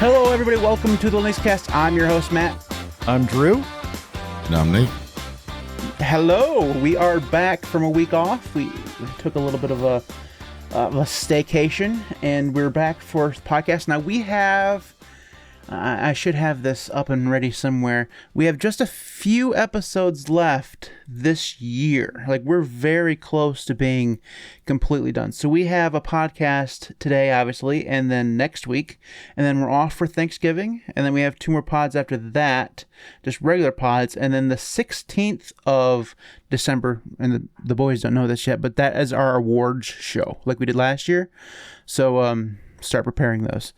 Hello, everybody. Welcome to the Linux Cast. I'm your host, Matt. I'm Drew. And I'm Nate. Hello. We are back from a week off. We took a little bit of a staycation, and we're back for podcast. Now, we have... I should have this up and ready somewhere. We have just a few episodes left this year. Like, we're very close to being completely done. So we have a podcast today, obviously, and then next week, and then we're off for Thanksgiving, and then we have 2 more pods after that, just regular pods, and then the 16th of December, and the boys don't know this yet, but that is our awards show, like we did last year. So start preparing those.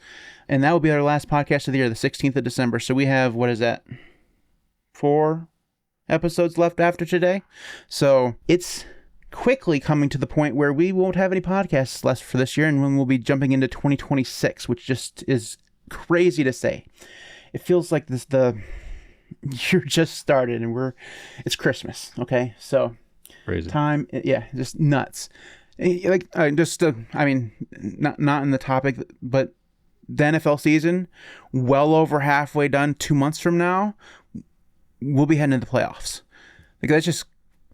And that will be our last podcast of the year, the 16th of December. So we have, what is that, 4 episodes left after today? So it's quickly coming to the point where we won't have any podcasts left for this year, and when we'll be jumping into 2026, which just is crazy to say. It feels like the year just started, and it's Christmas, okay? So crazy time, yeah, just nuts. Like, not in the topic, but the NFL season, well over halfway done. 2 months from now, we'll be heading into the playoffs. Like, that's just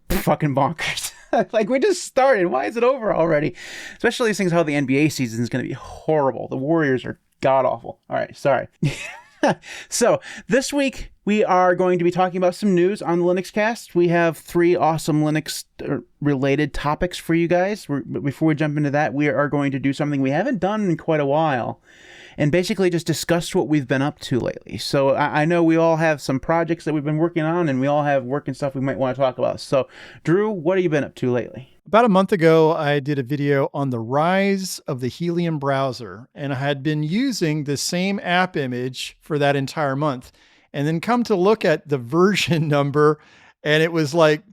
fucking bonkers. Like, we just started. Why is it over already? Especially these things, how the NBA season is going to be horrible. The Warriors are god-awful. All right, sorry. So, this week, we are going to be talking about some news on the Linux Cast. We have 3 awesome Linux-related topics for you guys. Before we jump into that, we are going to do something we haven't done in quite a while, and basically just discuss what we've been up to lately. So, I know we all have some projects that we've been working on, and we all have work and stuff we might want to talk about. So, Drew, what have you been up to lately? About a month ago, I did a video on the rise of the Helium browser, and I had been using the same app image for that entire month. And then come to look at the version number, and it was like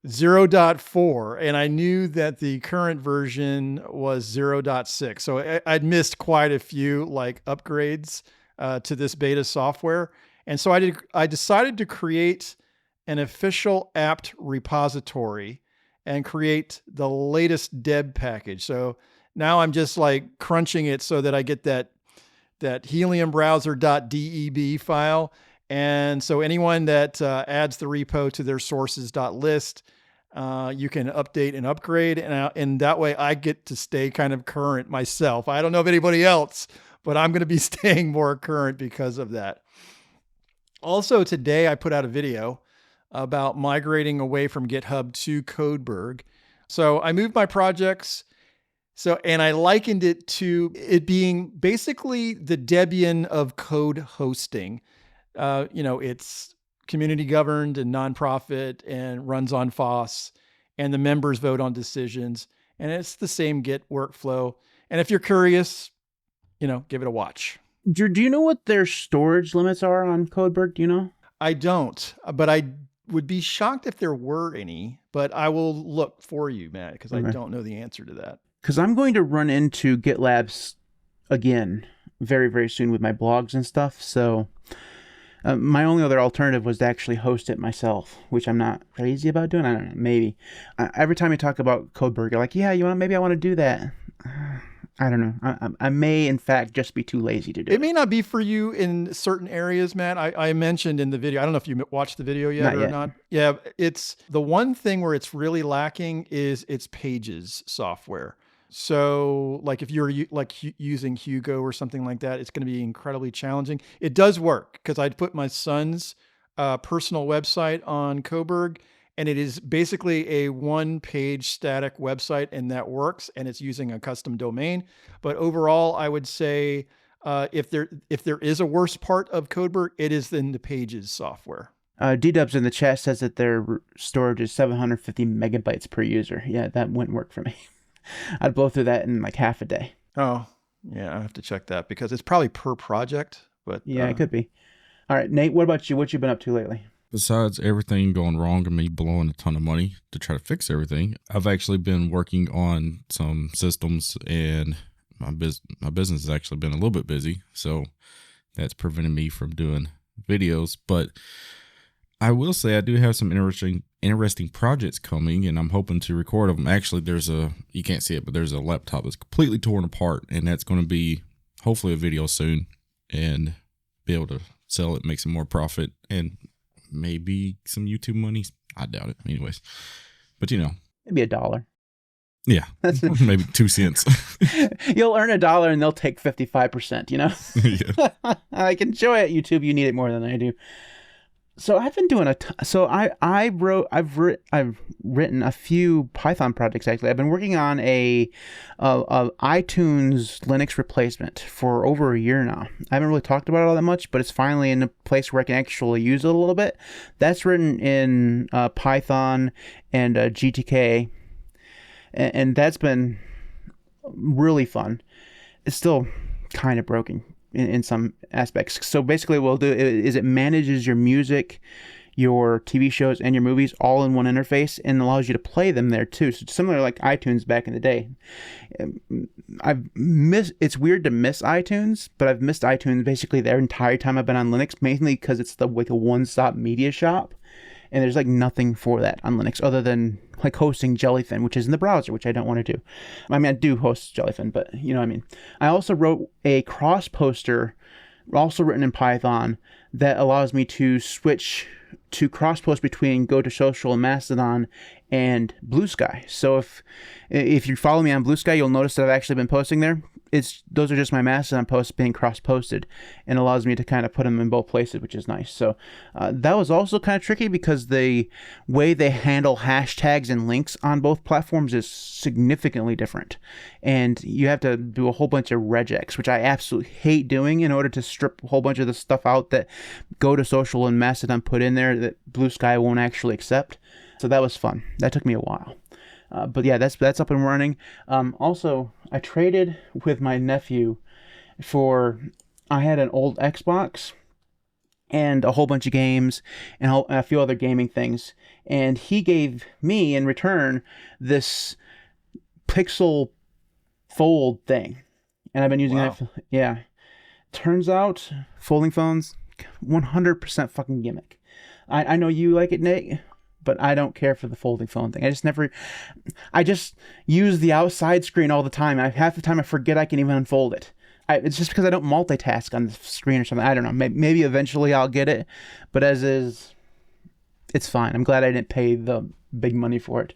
0.4. And I knew that the current version was 0.6. So I'd missed quite a few like upgrades to this beta software. And so I decided to create an official apt repository and create the latest deb package. So now I'm just like crunching it so that I get that heliumbrowser.deb file. And so anyone that adds the repo to their sources.list, you can update and upgrade. And that way I get to stay kind of current myself. I don't know if anybody else, but I'm going to be staying more current because of that. Also today I put out a video about migrating away from GitHub to Codeberg. So I moved my projects. And I likened it to it being basically the Debian of code hosting. It's community governed and nonprofit and runs on FOSS, and the members vote on decisions. And it's the same Git workflow. And if you're curious, give it a watch. Drew, do you know what their storage limits are on Codeberg? Do you know? I don't, but I would be shocked if there were any, but I will look for you, Matt, because okay. I don't know the answer to that. Because I'm going to run into GitLabs again very, very soon with my blogs and stuff. So my only other alternative was to actually host it myself, which I'm not crazy about doing. I don't know, maybe. Every time you talk about Codeberg, you're like, yeah, maybe I want to do that. I don't know. I may, in fact, just be too lazy to do it. It may not be for you in certain areas, Matt. I mentioned in the video, I don't know if you watched the video yet or not. Yeah, it's the one thing where it's really lacking is its Pages software. So like if you're using Hugo or something like that, it's going to be incredibly challenging. It does work because I'd put my son's personal website on Codeberg, and it is basically a 1-page static website, and that works, and it's using a custom domain. But overall, I would say if there is a worse part of Codeberg, it is in the Pages software. D-Dubs in the chat says that their storage is 750 megabytes per user. Yeah, that wouldn't work for me. I'd blow through that in like half a day. Oh, yeah, I have to check that because it's probably per project. But yeah, it could be. All right, Nate, what about you? What you been up to lately? Besides everything going wrong and me blowing a ton of money to try to fix everything, I've actually been working on some systems, and my business has actually been a little bit busy, so that's prevented me from doing videos. But I will say I do have some interesting projects coming, and I'm hoping to record them. Actually, you can't see it, but there's a laptop that's completely torn apart, and that's going to be hopefully a video soon. and be able to sell it, make some more profit, and maybe some YouTube money. I doubt it. Anyways, but Maybe $1. yeah, maybe 2 cents. You'll earn $1 and they'll take 55%, Yeah. I can show it YouTube. You need it more than I do. So I've been doing I've written a few Python projects. Actually, I've been working on a iTunes Linux replacement for over a year now. I haven't really talked about it all that much, but it's finally in a place where I can actually use it a little bit. That's written in Python and GTK, and that's been really fun. It's still kind of broken in some aspects. So basically what we'll do is it manages your music, your TV shows, and your movies all in one interface, and allows you to play them there too. So similar like iTunes back in the day. It's weird to miss iTunes, but I've missed iTunes basically the entire time I've been on Linux, mainly because it's like a one-stop media shop. And there's like nothing for that on Linux other than like hosting Jellyfin, which is in the browser, which I don't want to do. I mean, I do host Jellyfin, but you know what I mean. I also wrote a cross poster, also written in Python, that allows me to switch to cross post between Go to Social and Mastodon and Blue Sky. So if you follow me on Blue Sky, you'll notice that I've actually been posting there. Those are just my Mastodon posts being cross-posted, and allows me to kind of put them in both places, which is nice. So that was also kind of tricky because the way they handle hashtags and links on both platforms is significantly different, and you have to do a whole bunch of regex, which I absolutely hate doing, in order to strip a whole bunch of the stuff out that Go to Social and Mastodon put in there that Blue Sky won't actually accept. So that was fun. That took me a while. But yeah, that's up and running. Also, I traded with my nephew I had an old Xbox and a whole bunch of games and a few other gaming things. And he gave me in return this Pixel Fold thing. And I've been using it. Yeah. Turns out, folding phones, 100% fucking gimmick. I know you like it, Nate, but I don't care for the folding phone thing. I just use the outside screen all the time. Half the time I forget I can even unfold it. It's just because I don't multitask on the screen or something. I don't know. Maybe eventually I'll get it, but as is, it's fine. I'm glad I didn't pay the big money for it.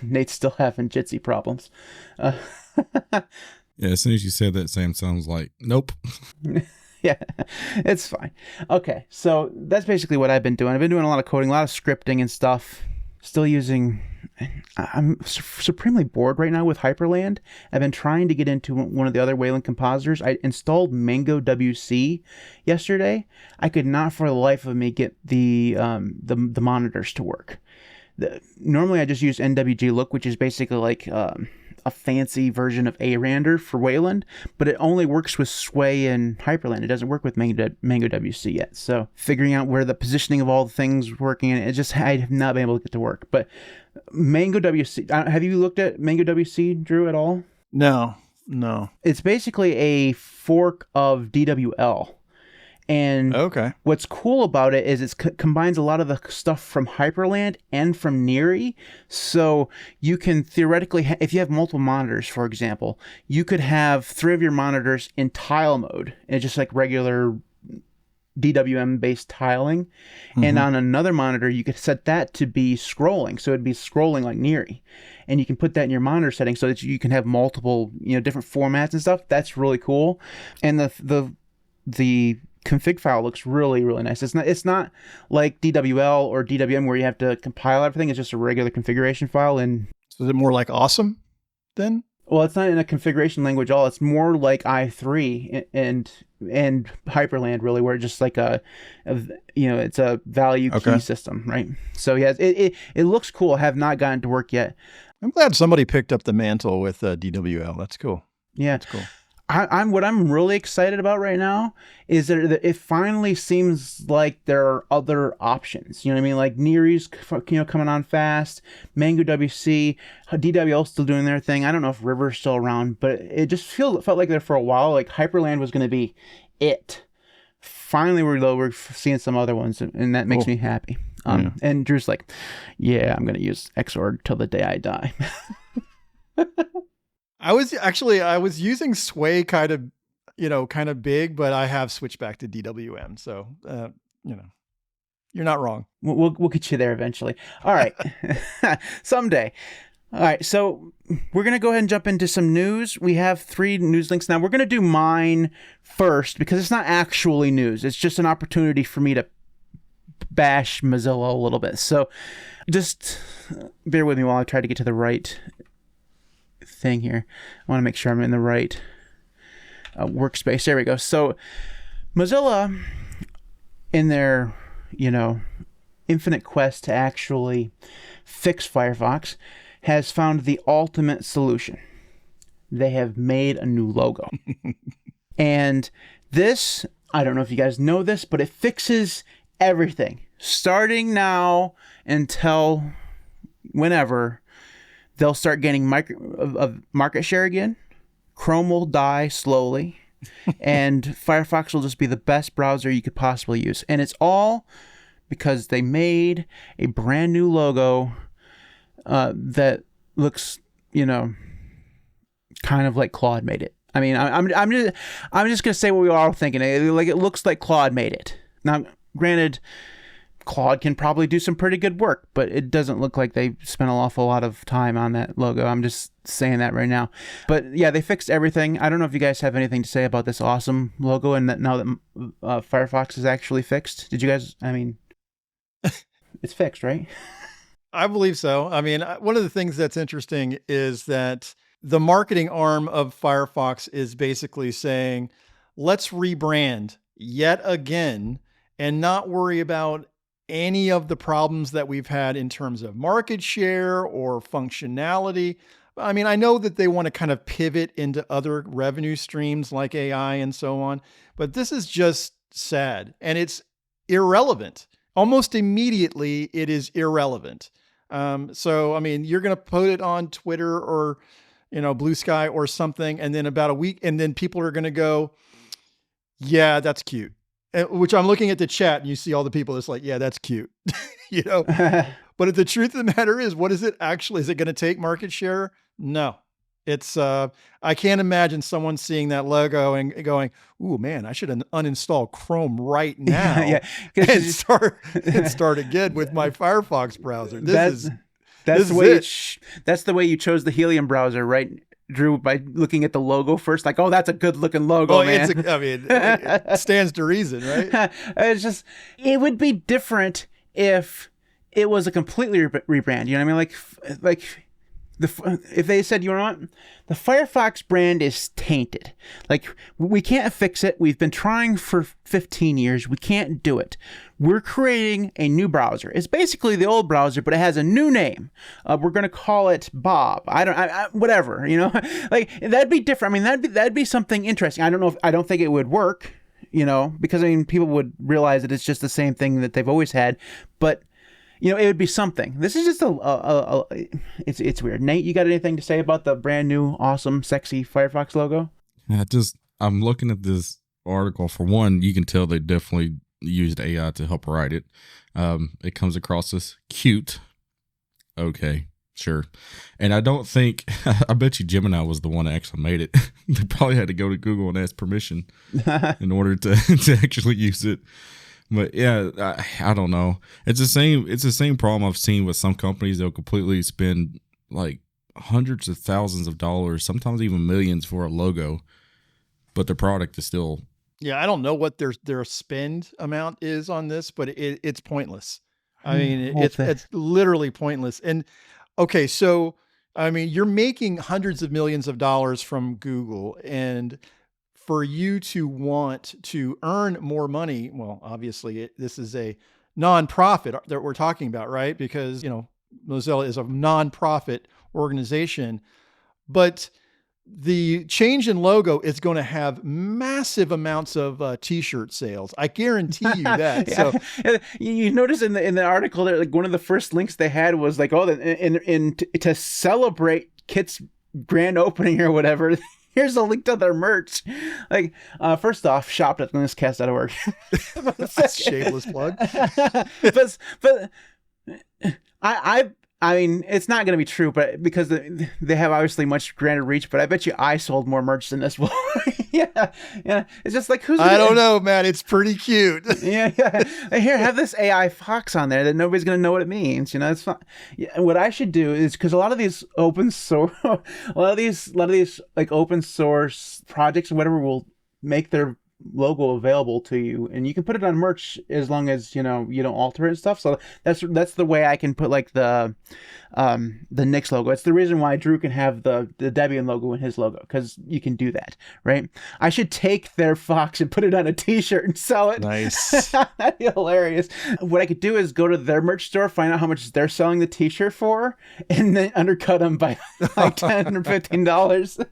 Nate's still having Jitsi problems. Yeah, as soon as you said that, Sam sounds like, nope. Yeah, it's fine. Okay, so that's basically what I've been doing. I've been doing a lot of coding, a lot of scripting and stuff. Still using... I'm supremely bored right now with Hyperland. I've been trying to get into one of the other Wayland compositors. I installed Mango WC yesterday. I could not for the life of me get the monitors to work. Normally I just use NWG Look, which is basically like... a fancy version of ARander for Wayland, but it only works with Sway and Hyperland. It doesn't work with Mango WC yet. So figuring out where the positioning of all the things working, I have not been able to get to work. But Mango WC, have you looked at Mango WC, Drew, at all? No. It's basically a fork of DWL. And okay, what's cool about it is it combines a lot of the stuff from Hyperland and from Neary. So you can theoretically, if you have multiple monitors, for example, you could have 3 of your monitors in tile mode, and just like regular DWM-based tiling. Mm-hmm. And on another monitor, you could set that to be scrolling. So it'd be scrolling like Neary. And you can put that in your monitor settings so that you can have multiple, different formats and stuff. That's really cool. And the config file looks really, really nice. It's not like DWL or DWM where you have to compile everything. It's just a regular configuration file. And so is it more like Awesome then? Well, it's not in a configuration language at all. It's more like i3 and Hyperland, really, where it's just like it's a value key system, right? So yeah, it looks cool. I have not gotten to work yet. I'm glad somebody picked up the mantle with DWL. That's cool. Yeah, that's cool. What I'm really excited about right now is that it finally seems like there are other options. You know what I mean? Like Neary's, coming on fast. Mango WC, DWL still doing their thing. I don't know if River's still around, but it just felt like there for a while. Like Hyperland was going to be it. Finally, we're seeing some other ones, and that makes me happy. And Drew's like, "Yeah, I'm going to use Xorg till the day I die." I was using Sway kind of kind of big, but I have switched back to DWM. So, you're not wrong. We'll get you there eventually. All right. Someday. All right. So we're going to go ahead and jump into some news. We have 3 news links now. We're going to do mine first because it's not actually news. It's just an opportunity for me to bash Mozilla a little bit. So just bear with me while I try to get to the right thing here. I want to make sure I'm in the right workspace. There we go. So Mozilla, in their infinite quest to actually fix Firefox, has found the ultimate solution. They have made a new logo. And this, I don't know if you guys know this, but it fixes everything. Starting now until whenever, they'll start gaining market share again. Chrome will die slowly. And Firefox will just be the best browser you could possibly use. And it's all because they made a brand new logo that looks, kind of like Claude made it. I mean, I'm just gonna say what we are all thinking. It looks like Claude made it. Now, granted, Claude can probably do some pretty good work, but it doesn't look like they spent an awful lot of time on that logo. I'm just saying that right now. But yeah, they fixed everything. I don't know if you guys have anything to say about this awesome logo and that now that Firefox is actually fixed. Did you guys, it's fixed, right? I believe so. I mean, one of the things that's interesting is that the marketing arm of Firefox is basically saying, let's rebrand yet again and not worry about any of the problems that we've had in terms of market share or functionality. I mean, I know that they want to kind of pivot into other revenue streams like AI and so on, but this is just sad and it's irrelevant. Almost immediately, it is irrelevant. So, I mean, you're going to put it on Twitter or, Blue Sky or something, and then about a week, and then people are going to go, yeah, that's cute. Which I'm looking at the chat and you see all the people that's like, yeah, that's cute, but the truth of the matter is, what is it actually? Is it going to take market share? No, it's, I can't imagine someone seeing that logo and going, ooh, man, I should uninstall Chrome right now and start again with my Firefox browser. That's the way you chose the Helium browser, right, Drew, by looking at the logo first, like, oh, that's a good looking logo, man. It stands to reason, right? It's just, it would be different if it was a completely rebrand. You know what I mean? Like if they said, the Firefox brand is tainted. Like, we can't fix it. We've been trying for 15 years. We can't do it. We're creating a new browser. It's basically the old browser, but it has a new name. We're going to call it Bob. Whatever, like, that'd be different. I mean, that'd be something interesting. I don't think it would work, because people would realize that it's just the same thing that they've always had, but it would be something. This is just it's weird. Nate, you got anything to say about the brand new, awesome, sexy Firefox logo? Yeah, I'm looking at this article. For one, you can tell they definitely used AI to help write it. It comes across as cute. Okay, sure. And I don't think, I bet you Gemini was the one that actually made it. They probably had to go to Google and ask permission in order to actually use it. But yeah, I don't know. It's the same problem I've seen with some companies. They'll completely spend like hundreds of thousands of dollars, sometimes even millions for a logo, but the product is still. Yeah, I don't know what their spend amount is on this, but it's pointless. I mean, it's literally pointless. And okay, so I mean, you're making hundreds of millions of dollars from Google, and for you to want to earn more money, well, obviously this is a nonprofit that we're talking about, right? Because, Mozilla is a nonprofit organization, but the change in logo is going to have massive amounts of t-shirt sales. I guarantee you that. Yeah. So you notice in the article there, like, one of the first links they had was like, to celebrate Kit's grand opening or whatever, here's a link to their merch. Like, first off, shop.newscast.org. That's a shameless plug. but I mean, it's not going to be true, but because they have obviously much grander reach. But I bet you I sold more merch than this will. Yeah, yeah. It's just like I don't know, man. It's pretty cute. Yeah. Here, have this AI fox on there that nobody's going to know what it means. It's fine. Yeah, what I should do is because a lot of these open source, a lot of these like open source projects or whatever will make their logo available to you, and you can put it on merch as long as you don't alter it and stuff. So that's the way I can put like the Nix logo. It's the reason why Drew can have the Debian logo in his logo, because you can do that, right? I should take their fox and put it on a t-shirt and sell it. Nice. That'd be hilarious. What I could do is go to their merch store, find out how much they're selling the t-shirt for, and then undercut them by like $10 or $15.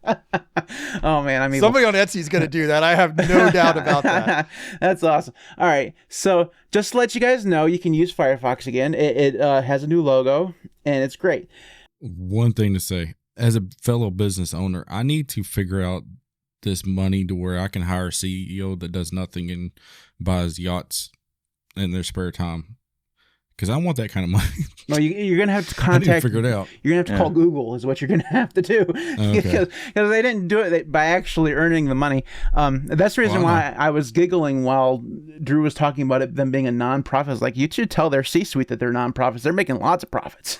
Oh man, I mean, somebody on Etsy is going to do that. I have no doubt about that. That's awesome. All right, so just to let you guys know, you can use Firefox again. It has a new logo, and it's great. One thing to say, as a fellow business owner, I need to figure out this money to where I can hire a CEO that does nothing and buys yachts in their spare time. Because I want that kind of money. No, you're going to have to I need to contact. figure it out. You're going to have to call Google is what you're going to have to do. Okay. Because they didn't do it by actually earning the money. That's the reason why I was giggling while Drew was talking about it, them being a nonprofit. I was like, you should tell their C-suite that they're nonprofits. They're making lots of profits.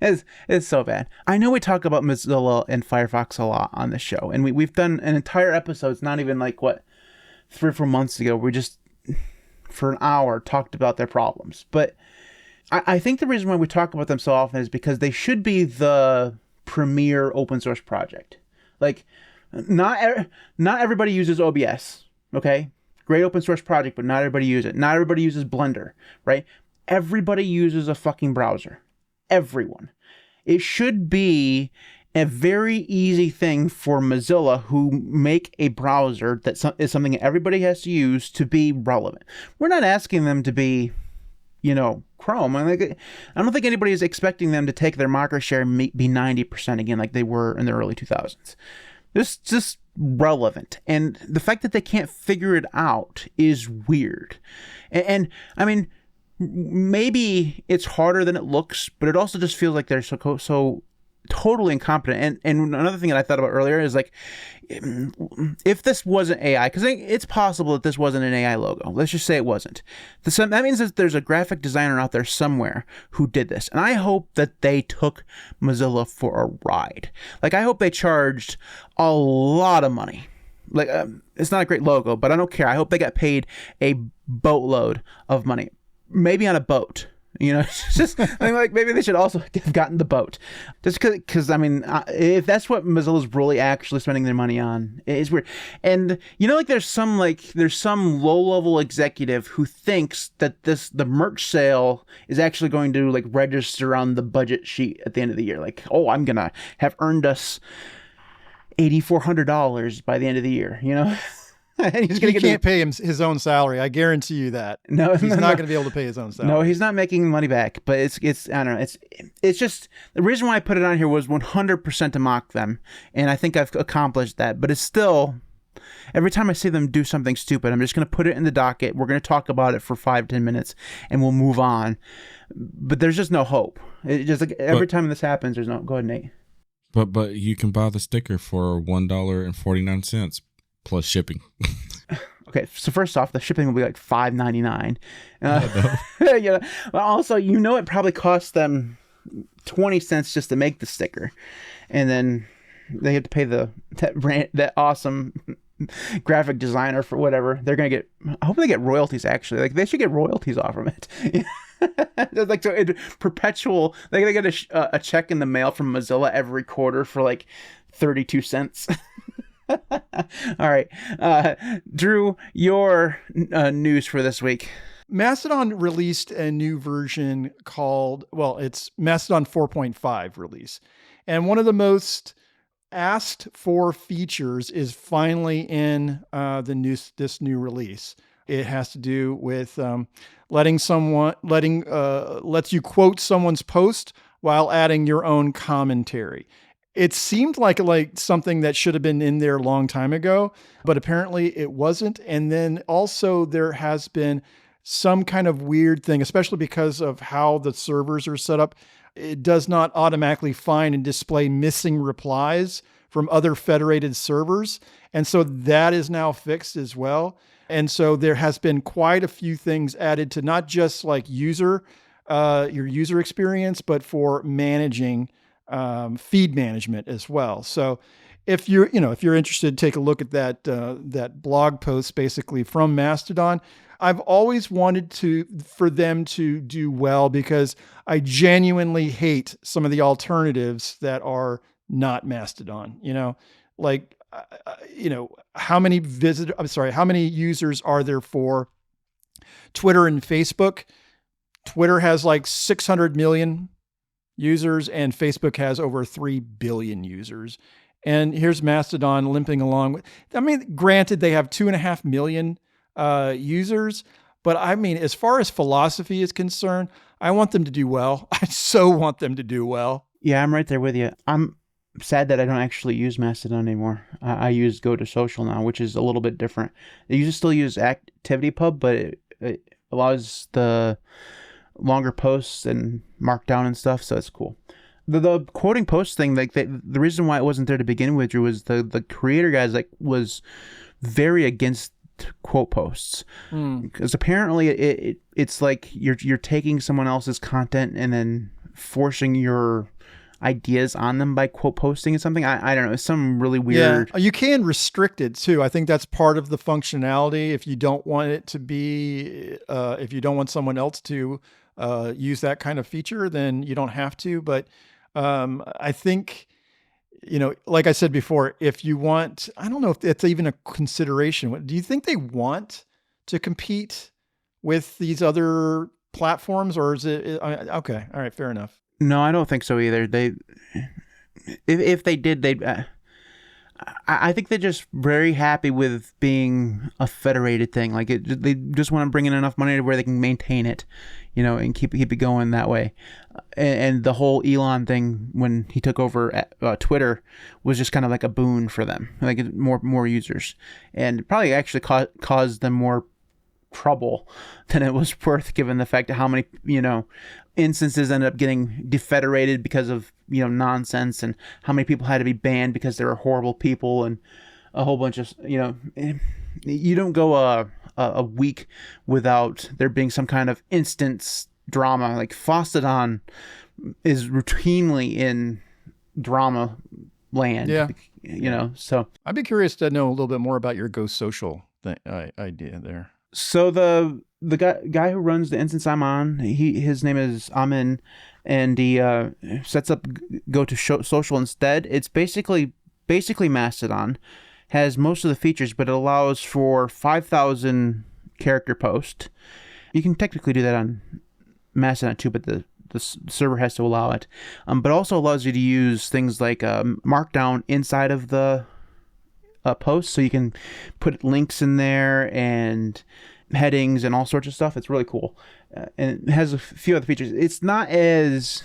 It's so bad. I know we talk about Mozilla and Firefox a lot on this show, and we've done an entire episode. It's not even like 3 or 4 months ago. We just for an hour talked about their problems. But I think the reason why we talk about them so often is because they should be the premier open source project. Like, not everybody uses OBS. Okay, great open source project, but not everybody uses it. Not everybody uses Blender, right? Everybody uses a fucking browser. Everyone. It should be a very easy thing for Mozilla, who make a browser that is something that everybody has to use, to be relevant. We're not asking them to be, Chrome. I don't think anybody is expecting them to take their market share and be 90% again like they were in the early 2000s. It's just relevant. And the fact that they can't figure it out is weird. And I mean, maybe it's harder than it looks, but it also just feels like they're so totally incompetent. And another thing that I thought about earlier is like, if this wasn't AI, because it's possible that this wasn't an AI logo. Let's just say it wasn't. That means that there's a graphic designer out there somewhere who did this. And I hope that they took Mozilla for a ride. Like, I hope they charged a lot of money. Like, it's not a great logo, but I don't care. I hope they got paid a boatload of money. Maybe on a boat, it's just, I mean, like, maybe they should also have gotten the boat, just because I mean, if that's what Mozilla's really actually spending their money on, it's weird. And like there's some low-level executive who thinks that the merch sale is actually going to like register on the budget sheet at the end of the year. Like, oh, I'm gonna have earned us $8,400 by the end of the year, And he can't pay him his own salary. I guarantee you that. No, he's not going to be able to pay his own salary. No, he's not making money back. But it's I don't know. It's just the reason why I put it on here was 100% to mock them, and I think I've accomplished that. But it's still, every time I see them do something stupid, I'm just going to put it in the docket. We're going to talk about it for 5-10 minutes, and we'll move on. But there's just no hope. It just like every time this happens, there's no. Go ahead, Nate. But you can buy the sticker for $1.49 plus shipping. Okay, so first off, the shipping will be like $5.99. But also, it probably costs them 20 cents just to make the sticker, and then they have to pay that awesome graphic designer for whatever they're gonna get. I hope they get royalties. Actually, like they should get royalties off from it. Like, so perpetual. Like they get a check in the mail from Mozilla every quarter for like 32 cents. All right, Drew, your news for this week. Mastodon released a new version it's Mastodon 4.5 release. And one of the most asked for features is finally in this new release. It has to do with lets you quote someone's post while adding your own commentary. It seemed like something that should have been in there a long time ago, but apparently it wasn't. And then also there has been some kind of weird thing, especially because of how the servers are set up. It does not automatically find and display missing replies from other federated servers. And so that is now fixed as well. And so there has been quite a few things added to not just like your user experience, but for managing feed management as well. So if you're interested, take a look at that blog post basically from Mastodon. I've always wanted for them to do well because I genuinely hate some of the alternatives that are not Mastodon. How many users are there for Twitter and Facebook? Twitter has like 600 million users and Facebook has over 3 billion users. And here's Mastodon limping along. Granted, they have 2.5 million users, but as far as philosophy is concerned, I want them to do well. I so want them to do well. Yeah, I'm right there with you. I'm sad that I don't actually use Mastodon anymore. I use Go to Social now, which is a little bit different. They still use ActivityPub, but it allows the longer posts and markdown and stuff, so it's cool. The quoting posts thing, the reason why it wasn't there to begin with, Drew, was the creator guys was very against quote posts because apparently it's like you're taking someone else's content and then forcing your ideas on them by quote posting and something. I don't know. It's some really weird. Yeah, you can restrict it too. I think that's part of the functionality. If you don't want it to be, if you don't want someone else to use that kind of feature, then you don't have to. But I think, like I said before, if you want, I don't know if it's even a consideration. Do you think they want to compete with these other platforms, or is it okay? All right, fair enough. No, I don't think so either. If they did, they'd. I think they're just very happy with being a federated thing. Like they just want to bring in enough money to where they can maintain it, and keep it going that way. And the whole Elon thing when he took over Twitter was just kind of like a boon for them, like more users, and probably actually caused them more trouble than it was worth, given the fact of how many instances ended up getting defederated because of nonsense, and how many people had to be banned because they were horrible people, and a whole bunch of you don't go a week without there being some kind of instance drama. Like Mastodon is routinely in drama land. Yeah. So I'd be curious to know a little bit more about your Go Social idea there. So the guy who runs the instance I'm on, his name is Amin, and he sets up Go to Social instead. It's basically Mastodon, has most of the features, but it allows for 5,000 character post. You can technically do that on Mastodon too, but the server has to allow it. But also allows you to use things like Markdown inside of the post, so you can put links in there and headings and all sorts of stuff. It's really cool, and it has a few other features. It's not as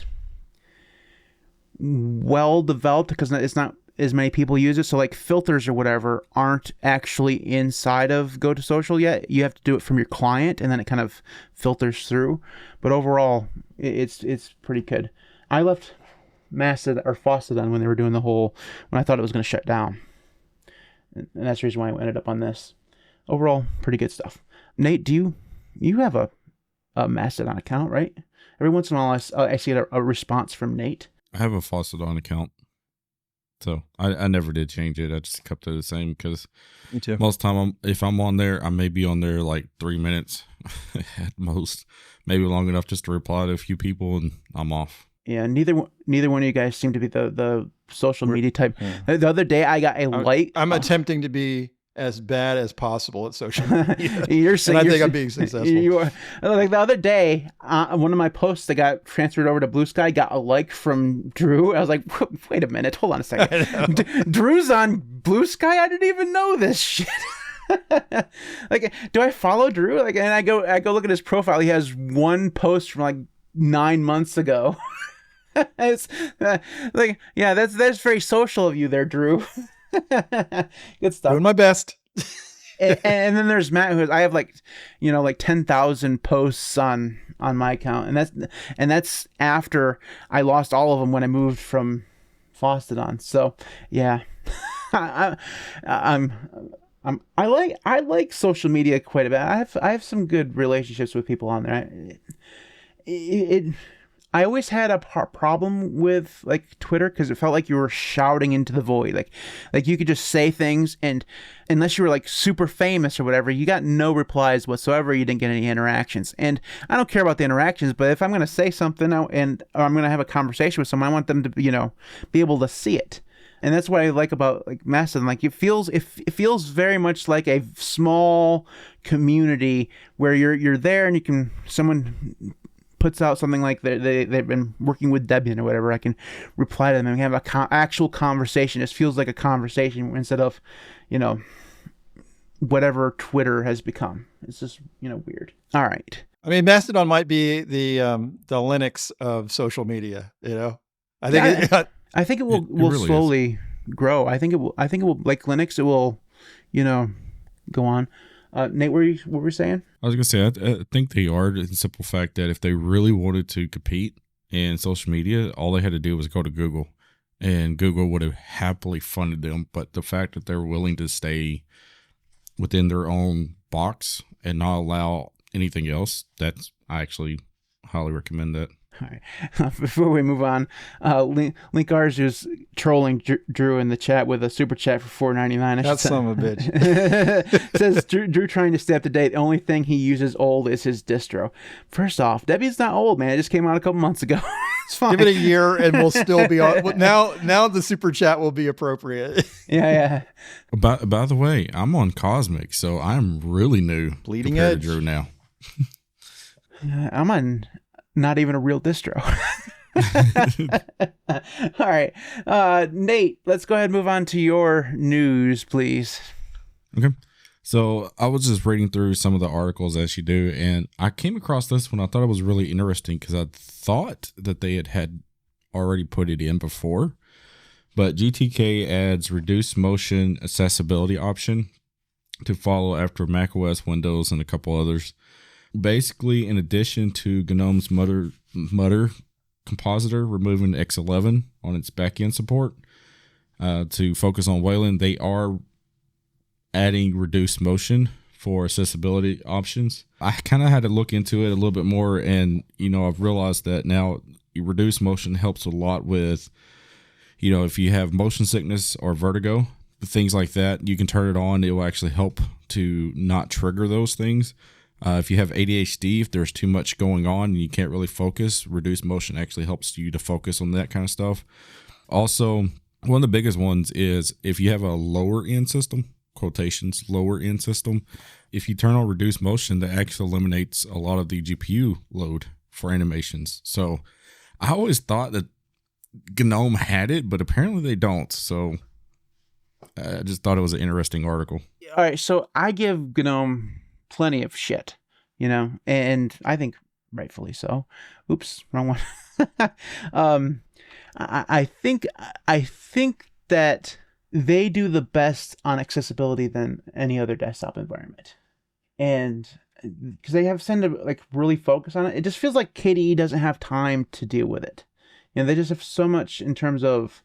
well developed because it's not as many people use it, so like filters or whatever aren't actually inside of Go to Social yet. You have to do it from your client, and then it kind of filters through. But overall, it's pretty good. I left Mastodon when they were doing when I thought it was going to shut down. And that's the reason why I ended up on this. Overall, pretty good stuff. Nate, do you have a Mastodon account, right? Every once in a while, I see a response from Nate. I have a Mastodon account, so I never did change it. I just kept it the same because me too. Most time, if I'm on there, I may be on there like 3 minutes at most, maybe long enough just to reply to a few people, and I'm off. Yeah, neither one of you guys seem to be the social media type. Yeah. The other day, I got a like. I'm attempting to be as bad as possible at social media. I think I'm being successful. You are, like the other day, one of my posts that got transferred over to Blue Sky got a like from Drew. I was like, wait a minute, hold on a second. Drew's on Blue Sky? I didn't even know this shit. Like, do I follow Drew? Like, and I go look at his profile. He has one post from like 9 months ago. It's like, that's very social of you there, Drew. Good stuff. Doing my best. and then there's Matt, who I have like 10,000 posts on my account, and that's after I lost all of them when I moved from Mastodon. So yeah, I like social media quite a bit. I have some good relationships with people on there. I always had a problem with like Twitter because it felt like you were shouting into the void. Like you could just say things, and unless you were like super famous or whatever, you got no replies whatsoever. You didn't get any interactions. And I don't care about the interactions, but if I'm going to say something or I'm going to have a conversation with someone, I want them to be able to see it. And that's what I like about like Mastodon. Like it feels very much like a small community where you're there and someone puts out something like they've been working with Debian or whatever, I can reply to them and have a actual conversation. It feels like a conversation instead of, whatever Twitter has become. It's just, weird. All right. I mean, Mastodon might be the Linux of social media, I think I think it will really slowly grow. I think it will like Linux, it will, go on. Nate, what were you saying? I was going to say, I think they are, in the simple fact that if they really wanted to compete in social media, all they had to do was go to Google, and Google would have happily funded them. But the fact that they're willing to stay within their own box and not allow anything else, I actually highly recommend that. All right. Before we move on, Link Arzu's trolling Drew in the chat with a super chat for $4.99. That's son of a bitch. Says Drew trying to stay up to date. The only thing he uses old is his distro. First off, Debian's not old, man. It just came out a couple months ago. It's fine. Give it a year and we'll still be on. Now the super chat will be appropriate. Yeah. By the way, I'm on Cosmic, so I'm really new. Bleeding edge. To Drew now. I'm on not even a real distro. All right. Nate, let's go ahead and move on to your news, please. Okay. So I was just reading through some of the articles as you do, and I came across this one. I thought it was really interesting because I thought that they had already put it in before, but GTK adds reduced motion accessibility option to follow after macOS, Windows, and a couple others. Basically, in addition to Gnome's Mutter compositor removing X11 on its backend support to focus on Wayland, they are adding reduced motion for accessibility options. I kind of had to look into it a little bit more, and I've realized that now reduced motion helps a lot with, if you have motion sickness or vertigo, things like that, you can turn it on. It will actually help to not trigger those things. If you have ADHD, if there's too much going on and you can't really focus, reduced motion actually helps you to focus on that kind of stuff. Also, one of the biggest ones is if you have a lower end system, quotations, lower end system, if you turn on reduced motion, that actually eliminates a lot of the GPU load for animations. So I always thought that Gnome had it, but apparently they don't. So I just thought it was an interesting article. All right. So I give Gnome plenty of shit, and I think rightfully so. Oops, wrong one. I think that they do the best on accessibility than any other desktop environment, and because they have tend to really focus on it. It just feels like KDE doesn't have time to deal with it. They just have so much in terms of.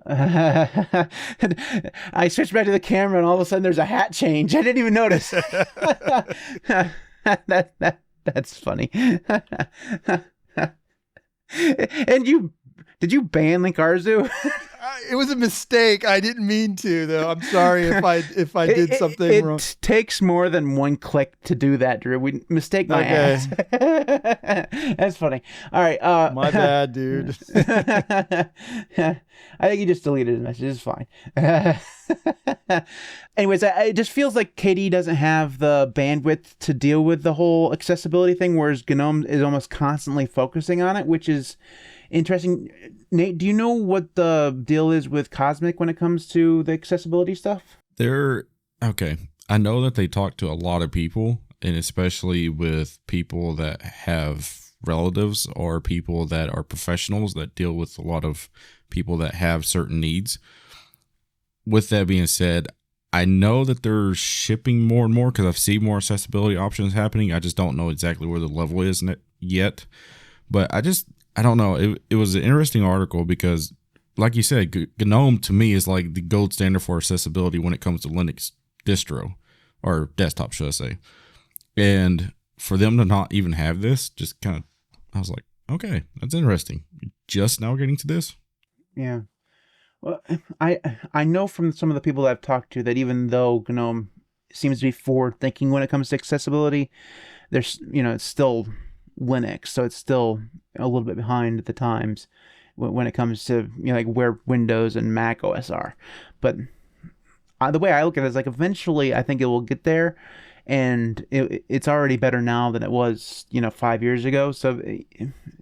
I switched back to the camera and all of a sudden there's a hat change. I didn't even notice. That's funny. And did you ban Link Arzu? It was a mistake. I didn't mean to, though. I'm sorry if I did something wrong. It takes more than one click to do that, Drew. We mistake my ass. That's funny. All right. My bad, dude. I think you just deleted his message. It's fine. Anyways, it just feels like KDE doesn't have the bandwidth to deal with the whole accessibility thing, whereas GNOME is almost constantly focusing on it, which is interesting. Nate, do you know what the deal is with Cosmic when it comes to the accessibility stuff? Okay. I know that they talk to a lot of people, and especially with people that have relatives or people that are professionals that deal with a lot of people that have certain needs. With that being said, I know that they're shipping more and more because I've seen more accessibility options happening. I just don't know exactly where the level is yet. But I don't know. It was an interesting article because, like you said, Gnome to me is like the gold standard for accessibility when it comes to Linux distro or desktop, should I say. And for them to not even have this, just kind of, I was like, okay, that's interesting. Just now getting to this? Yeah. Well, I know from some of the people that I've talked to that even though GNOME seems to be forward thinking when it comes to accessibility, there's, it's still Linux, so it's still a little bit behind the times when it comes to, like where Windows and Mac OS are. But the way I look at it is like eventually I think it will get there. And it's already better now than it was, 5 years ago. So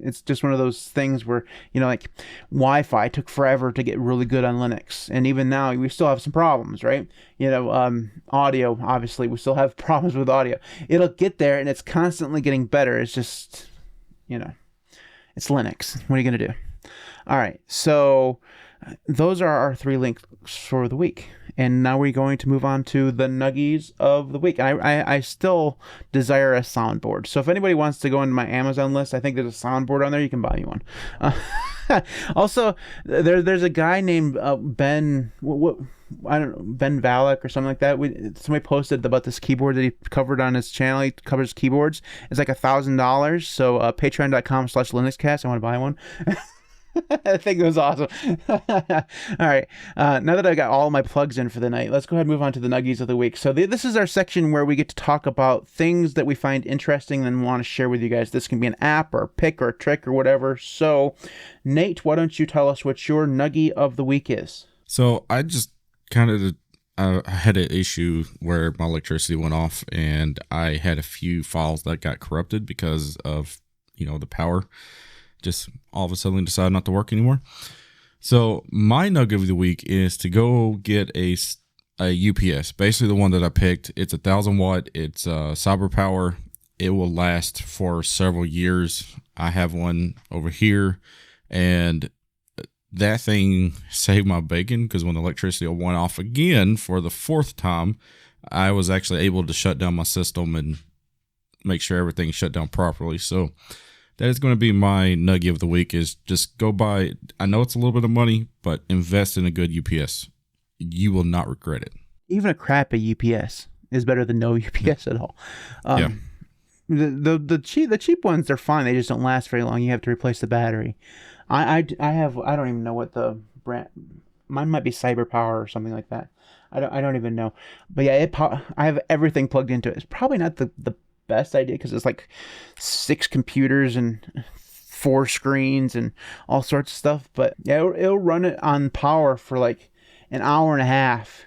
it's just one of those things where, like Wi-Fi took forever to get really good on Linux. And even now we still have some problems, right? Audio, obviously, we still have problems with audio. It'll get there and it's constantly getting better. It's just, it's Linux. What are you going to do? All right. So those are our 3 links for the week. And now we're going to move on to the Nuggies of the week. And I still desire a soundboard. So if anybody wants to go into my Amazon list, I think there's a soundboard on there. You can buy me one. Also, there's a guy named Ben. I don't know, Ben Valek or something like that. Somebody posted about this keyboard that he covered on his channel. He covers keyboards. It's like $1,000. So patreon.com/LinuxCast. I want to buy one. I think it was awesome. All right. Now that I got all my plugs in for the night, let's go ahead and move on to the Nuggies of the week. So this is our section where we get to talk about things that we find interesting and want to share with you guys. This can be an app or a pick or a trick or whatever. So, Nate, why don't you tell us what your Nuggie of the week is? So I just kind of had an issue where my electricity went off and I had a few files that got corrupted because of, the power. Just all of a sudden decided not to work anymore. So my nugget of the week is to go get a UPS, basically the one that I picked. It's 1,000 watt. It's cyber power. It will last for several years. I have one over here, and that thing saved my bacon because when the electricity went off again for the 4th time, I was actually able to shut down my system and make sure everything shut down properly. So that is going to be my nugget of the week is just go buy. I know it's a little bit of money, but invest in a good UPS. You will not regret it. Even a crappy UPS is better than no UPS at all. Yeah. The cheap ones, they're fine. They just don't last very long. You have to replace the battery. I don't even know what the brand. Mine might be Cyber Power or something like that. I don't even know. But yeah, I have everything plugged into it. It's probably not the best idea because it's like 6 computers and 4 screens and all sorts of stuff, but yeah, it'll run it on power for like an hour and a half,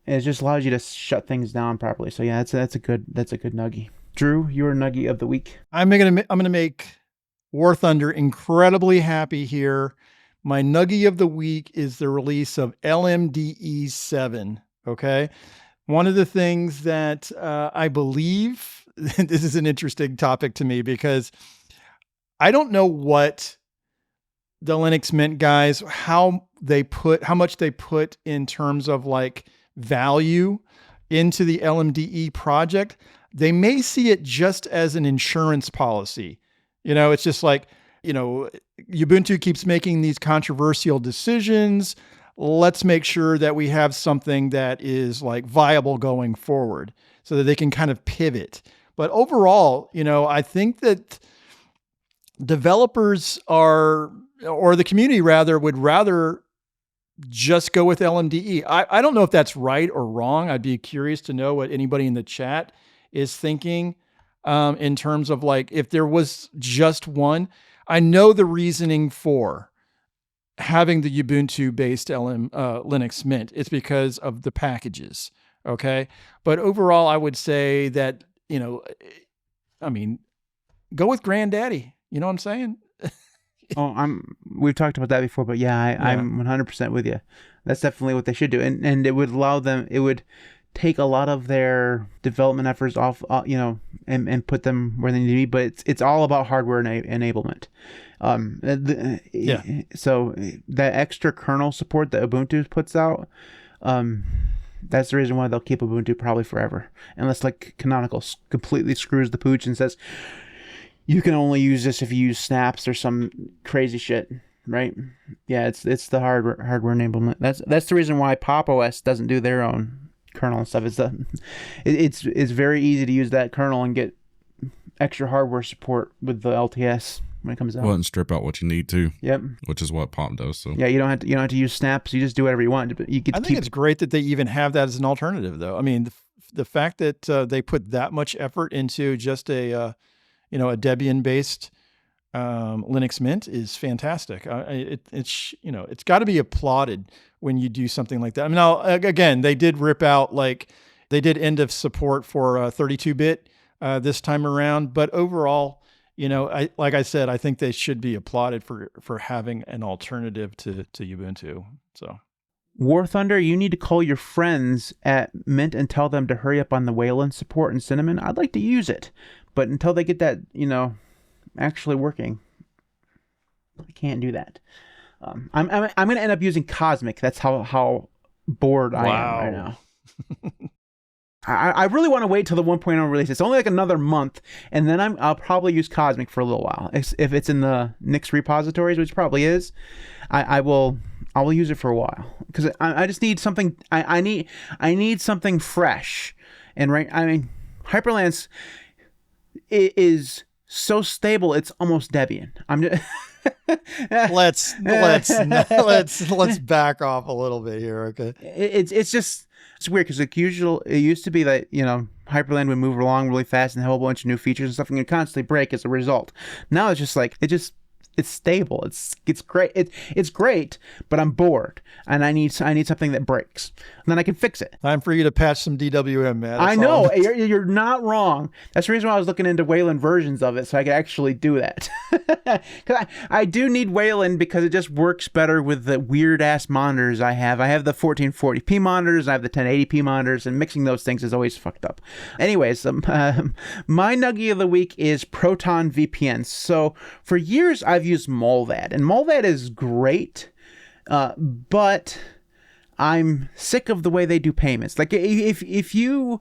and it just allows you to shut things down properly. So yeah, that's a good nuggie. Drew, your nuggie of the week. I'm gonna make War Thunder incredibly happy here. My nuggie of the week is the release of LMDE 7. Okay, one of the things that I believe. This is an interesting topic to me because I don't know what the Linux Mint guys, how much they put in terms of like value into the LMDE project. They may see it just as an insurance policy. It's just like, Ubuntu keeps making these controversial decisions. Let's make sure that we have something that is like viable going forward so that they can kind of pivot. But overall, I think that developers or the community rather, would rather just go with LMDE. I don't know if that's right or wrong. I'd be curious to know what anybody in the chat is thinking in terms of like, if there was just one. I know the reasoning for having the Ubuntu-based Linux Mint. It's because of the packages, okay? But overall, I would say that, go with Granddaddy. You know what I'm saying? We've talked about that before, but yeah, I'm 100% with you. That's definitely what they should do. And it would allow them, it would take a lot of their development efforts off, and put them where they need to be, but it's all about hardware enablement. Yeah. So that extra kernel support that Ubuntu puts out, That's the reason why they'll keep Ubuntu probably forever, unless like Canonical completely screws the pooch and says you can only use this if you use snaps or some crazy shit, right? Yeah, it's the hardware enablement. That's the reason why Pop! OS doesn't do their own kernel and stuff. It's very easy to use that kernel and get extra hardware support with the LTS when it comes out. Well, and strip out what you need to. Yep. Which is what Pop does. So yeah, you don't have to use snaps. You just do whatever you want. But you get. I think it's great that they even have that as an alternative, though. I mean, the fact that they put that much effort into just a Debian-based Linux Mint is fantastic. It's got to be applauded when you do something like that. I mean, now again, they did rip out they did end of support for 32-bit this time around, but overall, like I said, I think they should be applauded for having an alternative to Ubuntu. So, War Thunder, you need to call your friends at Mint and tell them to hurry up on the Wayland support and Cinnamon. I'd like to use it, but until they get that, actually working, I can't do that. I'm going to end up using Cosmic. That's how bored I am right now. I really want to wait till the 1.0 release. It's only like another month, and then I'll probably use Cosmic for a little while. If it's in the Nix repositories, which probably is, I will use it for a while because I just need something. I need something fresh, and Hyperlance is so stable it's almost Debian. I'm just let's back off a little bit here, okay? It's weird because it used to be that Hyperland would move along really fast and have a whole bunch of new features and stuff, and it constantly break as a result. Now it's just like it's stable. It's great. It's great, but I'm bored and I need something that breaks. And then I can fix it. Time for you to patch some DWM, man. I know you're not wrong. That's the reason why I was looking into Wayland versions of it, so I could actually do that. Because I do need Wayland because it just works better with the weird ass monitors I have. I have the 1440p monitors, I have the 1080p monitors, and mixing those things is always fucked up. Anyways, my Nuggie of the week is Proton VPN. So for years I've used Molvad, and Molvad is great, but I'm sick of the way they do payments. Like if you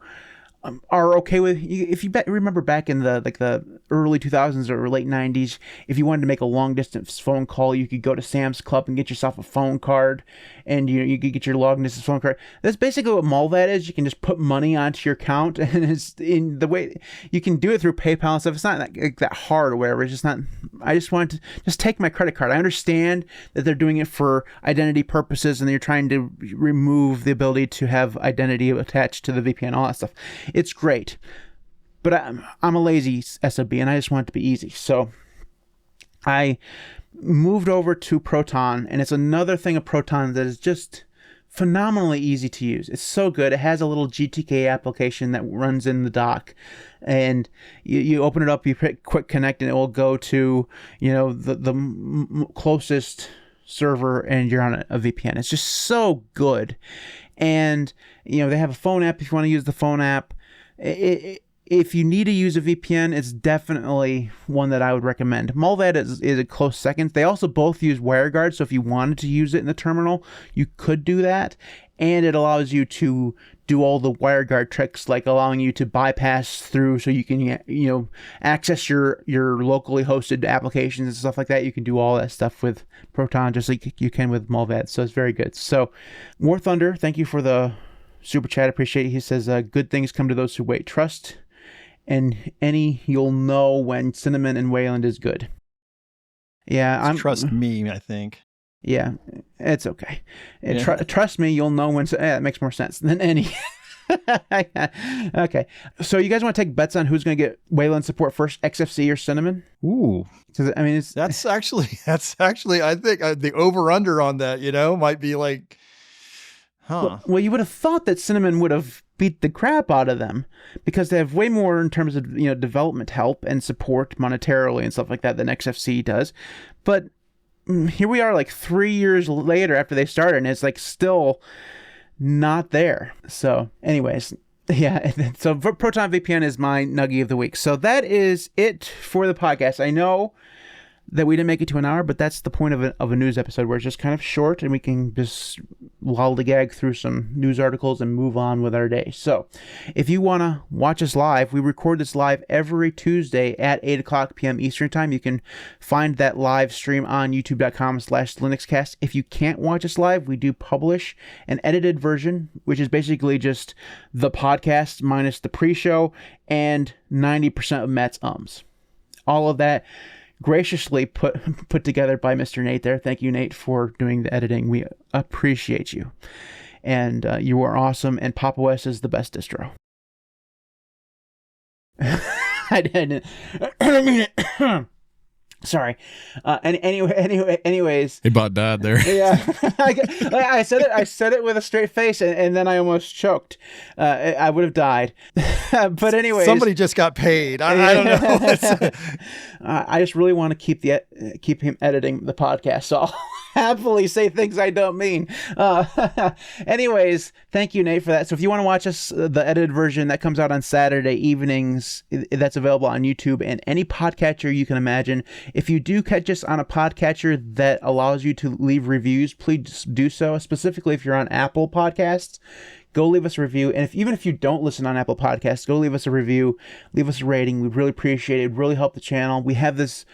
are okay with, if you remember back in the early 2000s or late 90s, if you wanted to make a long distance phone call, you could go to Sam's Club and get yourself a phone card, and you could get your long distance phone card. That's basically what Molvad is. You can just put money onto your account, and it's in the way you can do it through PayPal and stuff. It's not that hard or whatever. It's just not. I just want to just take my credit card. I understand that they're doing it for identity purposes, and you're trying to remove the ability to have identity attached to the VPN, all that stuff. It's great, but I'm a lazy SOB, and I just want it to be easy. So I moved over to Proton, and it's another thing of Proton that is just phenomenally easy to use. It's so good. It has a little GTK application that runs in the dock, and you open it up, you hit quick connect, and it will go to the closest server, and you're on a VPN. It's just so good. And they have a phone app if you want to use the phone app. If you need to use a VPN, it's definitely one that I would recommend. Molvad is a close second. They also both use WireGuard, so if you wanted to use it in the terminal, you could do that. And it allows you to do all the WireGuard tricks, like allowing you to bypass through, so you can access your locally hosted applications and stuff like that. You can do all that stuff with Proton just like you can with Molvad. So it's very good. So War Thunder, thank you for the super chat. Appreciate it. He says, good things come to those who wait. Trust and you'll know when Cinnamon and Wayland is good. Yeah, trust me, I think. Yeah, it's okay. Trust me, you'll know when. That makes more sense than any. Okay, so you guys want to take bets on who's going to get Wayland support first, XFC or Cinnamon? Ooh, because I mean, that's actually I think the over under on that might be like, huh? Well, you would have thought that Cinnamon would have beat the crap out of them because they have way more in terms of development help and support monetarily and stuff like that than XFC does, but here we are like 3 years later after they started, and it's like still not there. So anyways, yeah, so Proton VPN is my Nuggie of the week. So that is it for the podcast. I know that we didn't make it to an hour, but that's the point of a news episode, where it's just kind of short and we can just lollygag through some news articles and move on with our day. So if you want to watch us live, we record this live every Tuesday at 8 o'clock p.m. Eastern Time. You can find that live stream on youtube.com/LinuxCast. If you can't watch us live, we do publish an edited version, which is basically just the podcast minus the pre-show and 90% of Matt's ums. All of that graciously put together by Mr. Nate there. Thank you, Nate, for doing the editing. We appreciate you. And you are awesome, and Pop! OS is the best distro. I didn't mean it. Sorry. Anyways. He about died there. Yeah. I said it with a straight face, and then I almost choked. I would have died. But anyways. Somebody just got paid. I don't know. I just really want to keep him editing the podcast, so I'll happily say things I don't mean. Anyways, thank you, Nate, for that. So if you want to watch us, the edited version that comes out on Saturday evenings, that's available on YouTube and any podcatcher you can imagine. If you do catch us on a podcatcher that allows you to leave reviews, please do so. Specifically, if you're on Apple Podcasts, go leave us a review. And even if you don't listen on Apple Podcasts, go leave us a review, leave us a rating. We'd really appreciate it. It'd really help the channel. We have this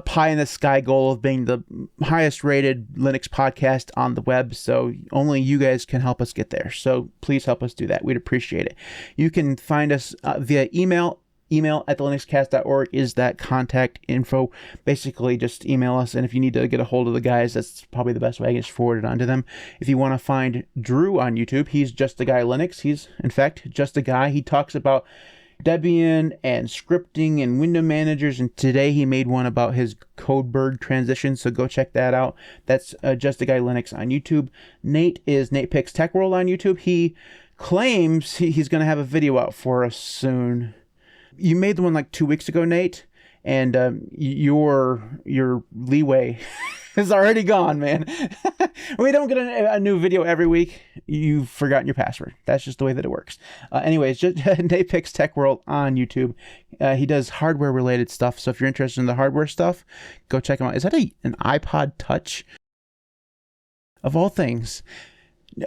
pie in the sky goal of being the highest rated Linux podcast on the web, so only you guys can help us get there. So please help us do that. We'd appreciate it. You can find us via email. Email at thelinuxcast.org is that contact info. Basically, just email us, and if you need to get a hold of the guys, that's probably the best way. I can just forward it on to them. If you want to find Drew on YouTube, he's Just a Guy Linux. He's, in fact, just a guy. He talks about Debian and scripting and window managers, and today he made one about his Codebird transition, so go check that out. That's Just a Guy Linux on YouTube. Nate is Nate Picks Tech World on YouTube. He claims he's going to have a video out for us soon. You made the one like 2 weeks ago, Nate, and your leeway is already gone, man. We don't get a new video every week. You've forgotten your password. That's just the way that it works. Anyways, just Nate Picks Tech World on YouTube. He does hardware-related stuff, so if you're interested in the hardware stuff, go check him out. Is that an iPod Touch? Of all things.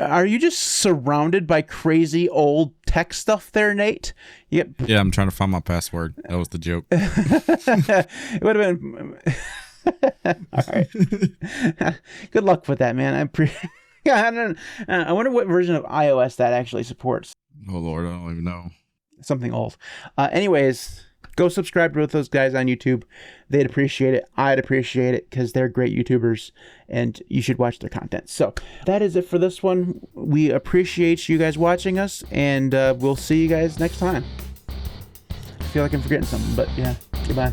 Are you just surrounded by crazy old tech stuff there, Nate? Yep. Yeah, I'm trying to find my password. That was the joke. It would have been... All right. Good luck with that, man. I wonder what version of iOS that actually supports. Oh, Lord, I don't even know. Something old. Anyways, go subscribe to those guys on YouTube. They'd appreciate it. I'd appreciate it because they're great YouTubers and you should watch their content. So that is it for this one. We appreciate you guys watching us, and we'll see you guys next time. I feel like I'm forgetting something, but yeah, goodbye.